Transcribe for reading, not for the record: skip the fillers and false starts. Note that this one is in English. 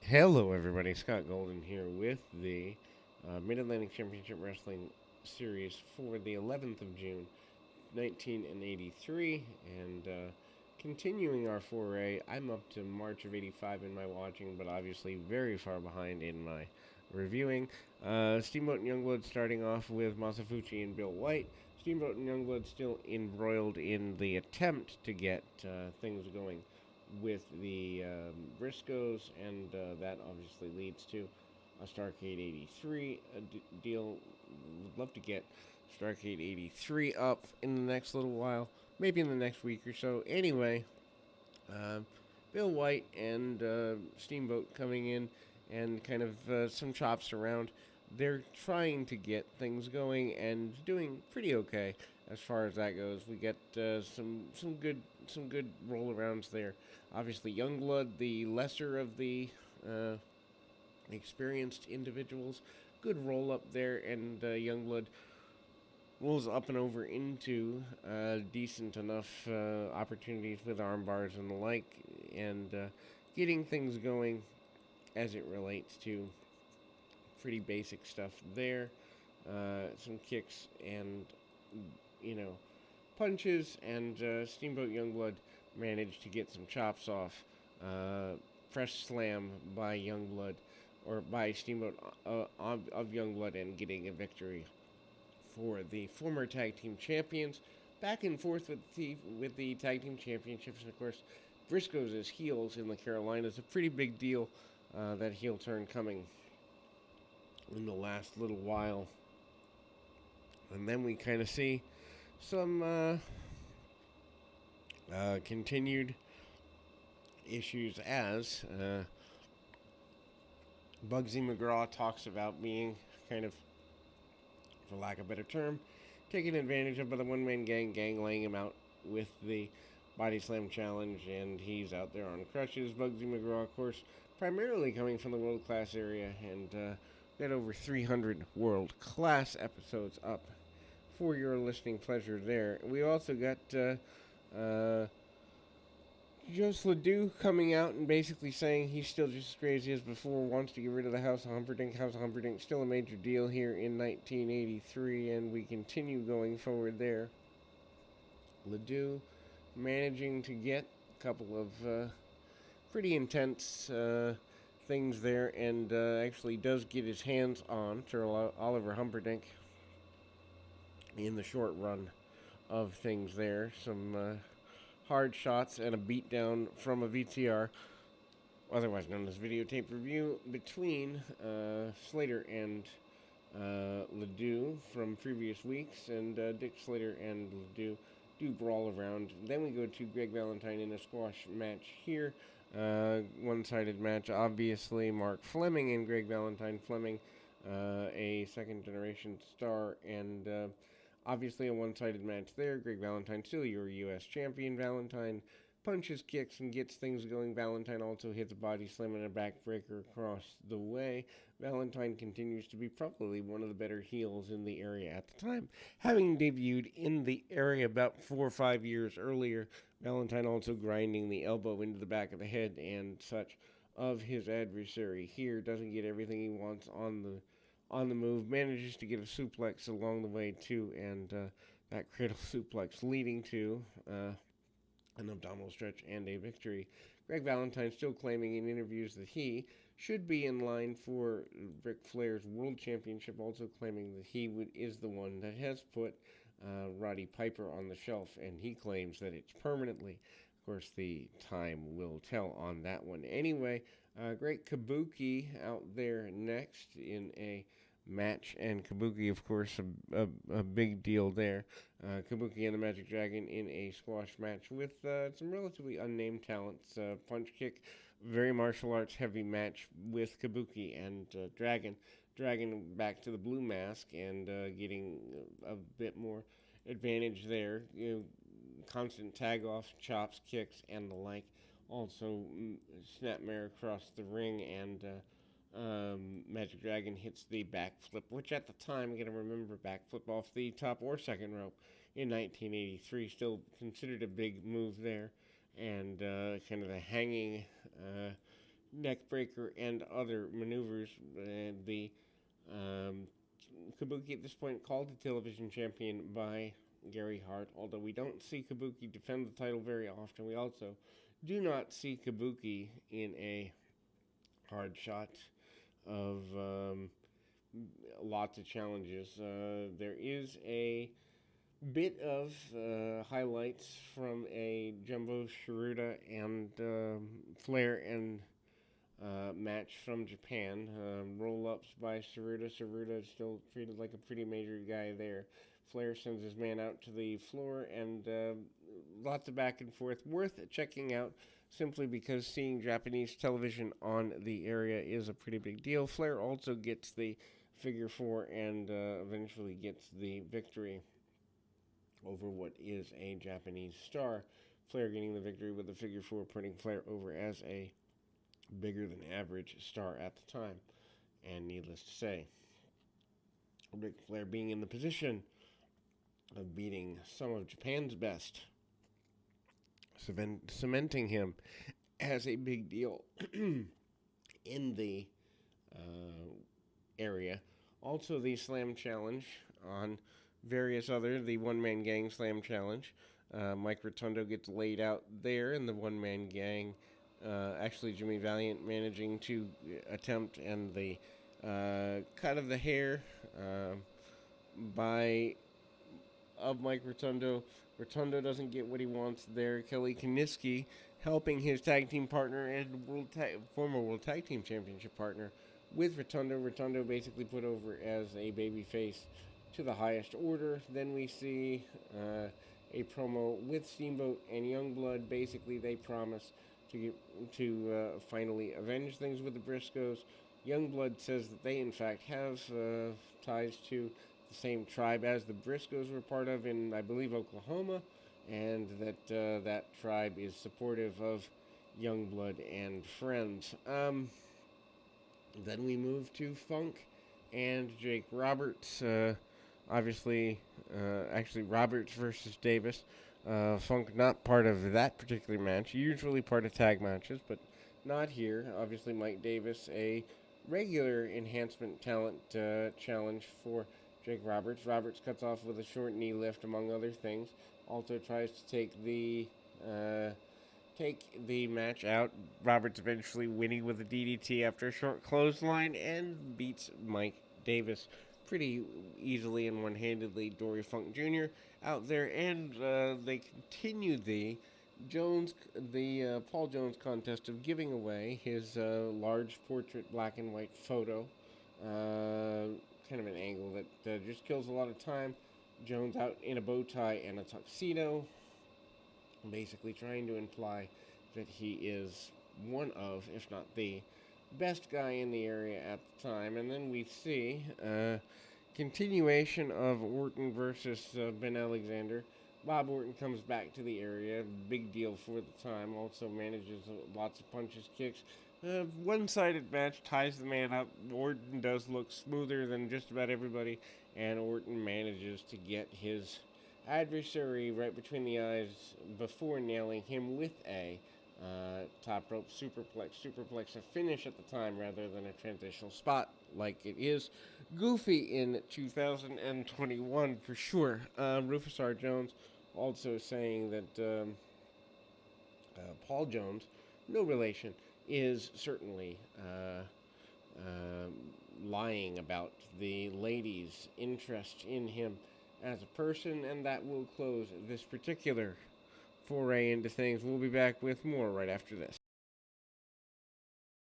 Hello, everybody. Scott Golden here with the Mid Atlantic Championship Wrestling Series for the 11th of June, 1983. And continuing our foray, I'm up to March of 85 in my watching, but obviously very far behind in my reviewing. Steamboat and Youngblood starting off with Masafuchi and Bill White. Steamboat and Youngblood still embroiled in the attempt to get things going with the Briscoes, and that obviously leads to a Starcade 83 deal. Would love to get Starcade 83 up in the next little while, maybe in the next week or so. Anyway, uh, Bill White and Steamboat coming in and kind of some chops around. They're trying to get things going and doing pretty okay as far as that goes. We get some good roll arounds there. Obviously, Youngblood, the lesser of the uh, experienced individuals, good roll up there, and Youngblood rolls up and over into decent enough opportunities with arm bars and the like, and getting things going as it relates to pretty basic stuff there. Some kicks and, you know, punches, and Steamboat Youngblood managed to get some chops off. Press slam by Youngblood, or by Steamboat of Youngblood, and getting a victory for the former tag team champions. Back and forth with the tag team championships, and of course, Briscoes as heels in the Carolinas. A pretty big deal, that heel turn coming in the last little while. And then we kind of see some continued issues as Bugsy McGraw talks about being kind of, for lack of a better term, taken advantage of by the one man gang laying him out with the body slam challenge, and he's out there on crutches. Bugsy McGraw, of course, primarily coming from the world class area, and got over 300 world class episodes up for your listening pleasure there. We also got just Ledoux coming out and basically saying he's still just as crazy as before, wants to get rid of the House of Humperdinck. House of Humperdinck still a major deal here in 1983, and we continue going forward there. Ledoux managing to get a couple of pretty intense things there, and actually does get his hands on Sir Oliver Humperdinck in the short run of things there. Some hard shots and a beatdown from a VTR, otherwise known as videotape review, between Slater and Ledoux from previous weeks, and Dick Slater and Ledoux do brawl around. Then we go to Greg Valentine in a squash match here. One-sided match, obviously. Mark Fleming and Greg Valentine. Fleming, a second-generation star, and obviously a one-sided match there. Greg Valentine, still your U.S. champion. Valentine punches, kicks, and gets things going. Valentine also hits a body slam and a backbreaker across the way. Valentine continues to be probably one of the better heels in the area at the time, having debuted in the area about 4 or 5 years earlier. Valentine also grinding the elbow into the back of the head and such of his adversary here. Doesn't get everything he wants on the move, manages to get a suplex along the way too, and that cradle suplex leading to an abdominal stretch and a victory. Greg Valentine still claiming in interviews that he should be in line for Ric Flair's World Championship, also claiming that he is the one that has put Roddy Piper on the shelf, and he claims that it's permanently. Of course, the time will tell on that one. Anyway, great Kabuki out there next in a match, and Kabuki, of course, a big deal there. Kabuki and the Magic Dragon in a squash match with some relatively unnamed talents. Punch kick, very martial arts heavy match with Kabuki and Dragon. Dragon back to the blue mask and getting a bit more advantage there. Constant tag off, chops, kicks, and the like. Also, snapmare across the ring, and Magic Dragon hits the backflip, which at the time, you got to remember, backflip off the top or second rope in 1983, still considered a big move there, and kind of the hanging neckbreaker and other maneuvers. The Kabuki at this point called the television champion by Gary Hart, although we don't see Kabuki defend the title very often. We also do not see Kabuki in a hard shot of lots of challenges. There is a bit of highlights from a Jumbo Shiruda and Flair and match from Japan. Roll-ups by Saruda. Saruda is still treated like a pretty major guy there. Flair sends his man out to the floor, and lots of back and forth. Worth checking out simply because seeing Japanese television on the area is a pretty big deal. Flair also gets the figure four and eventually gets the victory over what is a Japanese star. Flair getting the victory with the figure four, putting Flair over as a bigger than average star at the time. And needless to say, Ric Flair being in the position of beating some of Japan's best, cementing him as a big deal in the area. Also, the Slam Challenge on various other, the one-man gang Slam Challenge. Mike Rotundo gets laid out there in the one-man gang. Actually, Jimmy Valiant managing to attempt, and the cut of the hair of Mike Rotundo. Rotundo doesn't get what he wants there. Kelly Kiniski helping his tag team partner and former World Tag Team Championship partner with Rotundo. Rotundo basically put over as a babyface to the highest order. Then we see a promo with Steamboat and Youngblood. Basically, they promise to finally avenge things with the Briscoes. Youngblood says that they, in fact, have ties to the same tribe as the Briscoes were part of in, I believe, Oklahoma, and that that tribe is supportive of Youngblood and friends. Then we move to Funk and Jake Roberts. Obviously, actually, Roberts versus Davis. Funk not part of that particular match, usually part of tag matches, but not here. Obviously, Mike Davis, a regular enhancement talent challenge for Jake Roberts. Roberts cuts off with a short knee lift, among other things. Also tries to take the match out. Roberts eventually winning with a DDT after a short clothesline and beats Mike Davis pretty easily and one-handedly. Dory Funk Jr. out there, and they continue the Paul Jones contest of giving away his large portrait black and white photo. Kind of an angle that just kills a lot of time. Jones out in a bow tie and a tuxedo, basically trying to imply that he is one of, if not the, best guy in the area at the time. And then we see continuation of Orton versus Ben Alexander. Bob Orton comes back to the area, big deal for the time, also manages lots of punches, kicks. One-sided match, ties the man up. Orton does look smoother than just about everybody, and Orton manages to get his adversary right between the eyes before nailing him with a top rope superplex, a finish at the time rather than a transitional spot like it is goofy in 2021 for sure. Rufus R. Jones also saying that Paul Jones, no relation, is certainly lying about the ladies' interest in him as a person, and that will close this particular foray into things. We'll be back with more right after this.